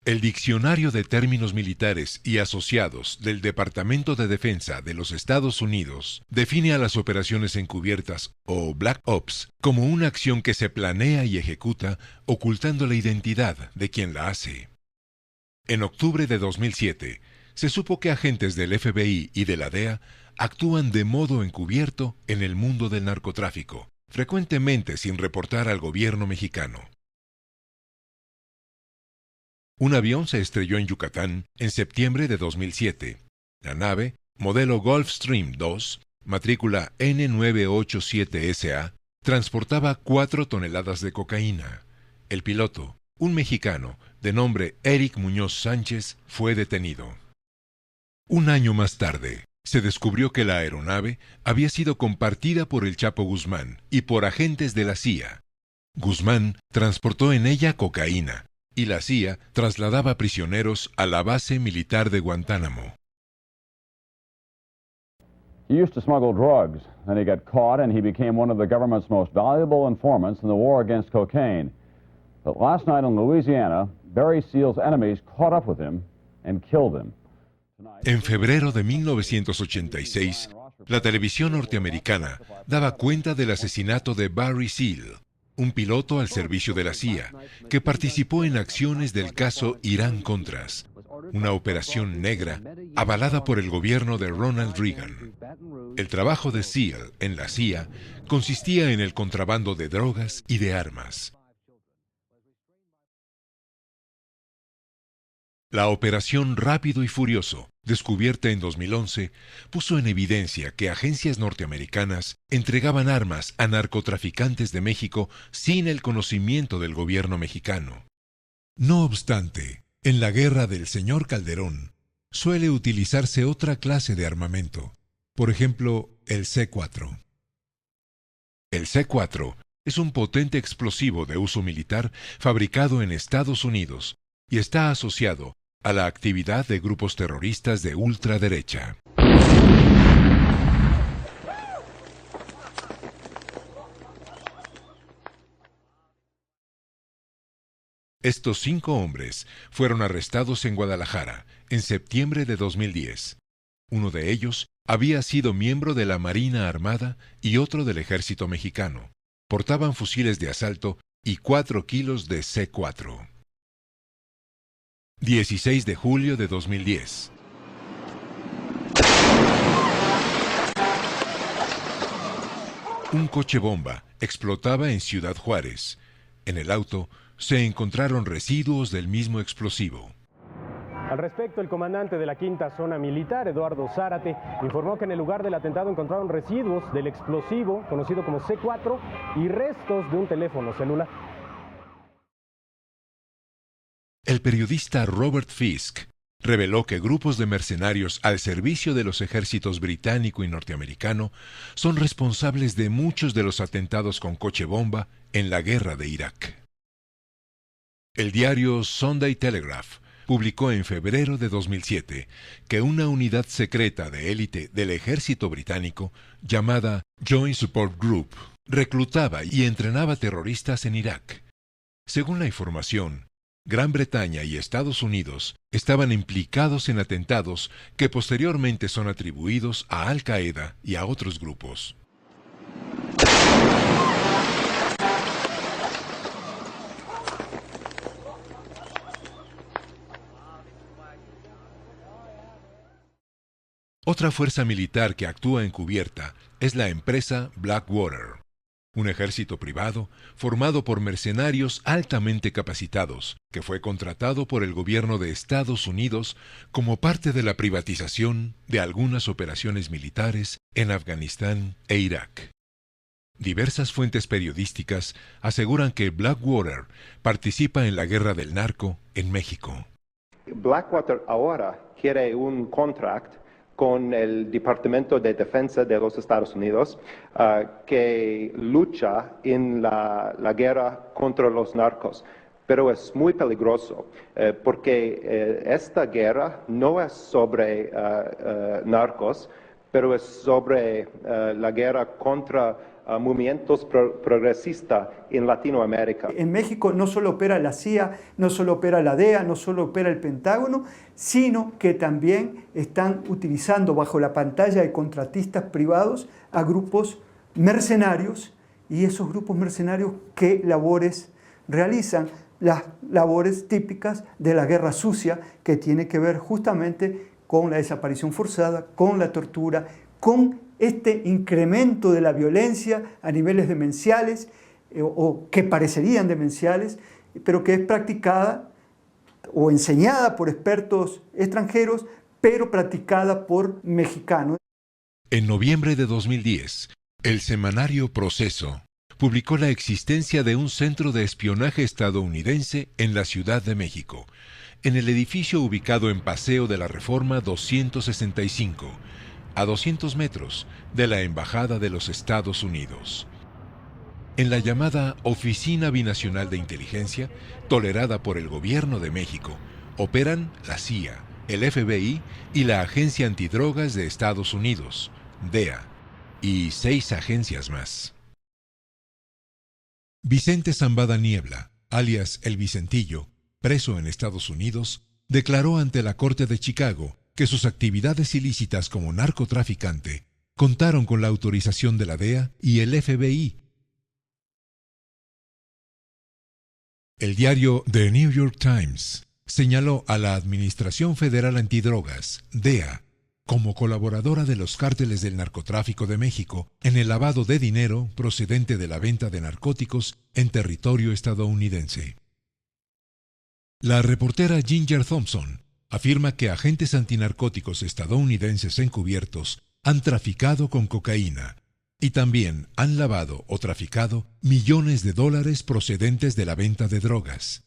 El Diccionario de Términos Militares y Asociados del Departamento de Defensa de los Estados Unidos define a las operaciones encubiertas o Black Ops como una acción que se planea y ejecuta ocultando la identidad de quien la hace. En octubre de 2007, se supo que agentes del FBI y de la DEA actúan de modo encubierto en el mundo del narcotráfico, frecuentemente sin reportar al gobierno mexicano. Un avión se estrelló en Yucatán en septiembre de 2007. La nave, modelo Gulfstream II, matrícula N987SA, transportaba 4 toneladas de cocaína. El piloto, un mexicano de nombre Eric Muñoz Sánchez, fue detenido. Un año más tarde, se descubrió que la aeronave había sido compartida por el Chapo Guzmán y por agentes de la CIA. Guzmán transportó en ella cocaína, y la CIA trasladaba prisioneros a la base militar de Guantánamo. He used to smuggle drugs, then he got caught and he became one of the government's most valuable informants in the war against cocaine. But last night in Louisiana, Barry Seal's enemies caught up with him and killed him. En febrero de 1986, la televisión norteamericana daba cuenta del asesinato de Barry Seal, un piloto al servicio de la CIA, que participó en acciones del caso Irán-Contras, una operación negra avalada por el gobierno de Ronald Reagan. El trabajo de Seal en la CIA consistía en el contrabando de drogas y de armas. La operación Rápido y Furioso, descubierta en 2011, puso en evidencia que agencias norteamericanas entregaban armas a narcotraficantes de México sin el conocimiento del gobierno mexicano. No obstante, en la guerra del señor Calderón, suele utilizarse otra clase de armamento, por ejemplo, el C4. El C4 es un potente explosivo de uso militar fabricado en Estados Unidos y está asociado a la actividad de grupos terroristas de ultraderecha. Estos 5 hombres fueron arrestados en Guadalajara en septiembre de 2010. Uno de ellos había sido miembro de la Marina Armada y otro del Ejército Mexicano. Portaban fusiles de asalto y 4 kilos de C4. 16 de julio de 2010. Un coche bomba explotaba en Ciudad Juárez. En el auto se encontraron residuos del mismo explosivo. Al respecto, el comandante de la Quinta Zona Militar, Eduardo Zárate, informó que en el lugar del atentado encontraron residuos del explosivo, conocido como C4, y restos de un teléfono celular. El periodista Robert Fisk reveló que grupos de mercenarios al servicio de los ejércitos británico y norteamericano son responsables de muchos de los atentados con coche bomba en la guerra de Irak. El diario Sunday Telegraph publicó en febrero de 2007 que una unidad secreta de élite del ejército británico llamada Joint Support Group reclutaba y entrenaba terroristas en Irak. Según la información, Gran Bretaña y Estados Unidos estaban implicados en atentados que posteriormente son atribuidos a Al Qaeda y a otros grupos. Otra fuerza militar que actúa encubierta es la empresa Blackwater, un ejército privado formado por mercenarios altamente capacitados, que fue contratado por el gobierno de Estados Unidos como parte de la privatización de algunas operaciones militares en Afganistán e Irak. Diversas fuentes periodísticas aseguran que Blackwater participa en la guerra del narco en México. Blackwater ahora quiere un contract con el Departamento de Defensa de los Estados Unidos que lucha en la guerra contra los narcos. Pero es muy peligroso porque esta guerra no es sobre narcos, pero es sobre la guerra contra movimientos progresistas en Latinoamérica. En México no solo opera la CIA, no solo opera la DEA, no solo opera el Pentágono, sino que también están utilizando bajo la pantalla de contratistas privados a grupos mercenarios, y esos grupos mercenarios, ¿qué labores realizan? Las labores típicas de la guerra sucia, que tiene que ver justamente con la desaparición forzada, con la tortura, con este incremento de la violencia a niveles demenciales o que parecerían demenciales, pero que es practicada o enseñada por expertos extranjeros, pero practicada por mexicanos. En noviembre de 2010, el semanario Proceso publicó la existencia de un centro de espionaje estadounidense en la Ciudad de México, en el edificio ubicado en Paseo de la Reforma 265, a 200 metros de la Embajada de los Estados Unidos. En la llamada Oficina Binacional de Inteligencia, tolerada por el Gobierno de México, operan la CIA, el FBI y la Agencia Antidrogas de Estados Unidos, DEA, y 6 agencias más. Vicente Zambada Niebla, alias El Vicentillo, preso en Estados Unidos, declaró ante la Corte de Chicago que sus actividades ilícitas como narcotraficante contaron con la autorización de la DEA y el FBI. El diario The New York Times señaló a la Administración Federal Antidrogas, DEA, como colaboradora de los cárteles del narcotráfico de México en el lavado de dinero procedente de la venta de narcóticos en territorio estadounidense. La reportera Ginger Thompson afirma que agentes antinarcóticos estadounidenses encubiertos han traficado con cocaína y también han lavado o traficado millones de dólares procedentes de la venta de drogas.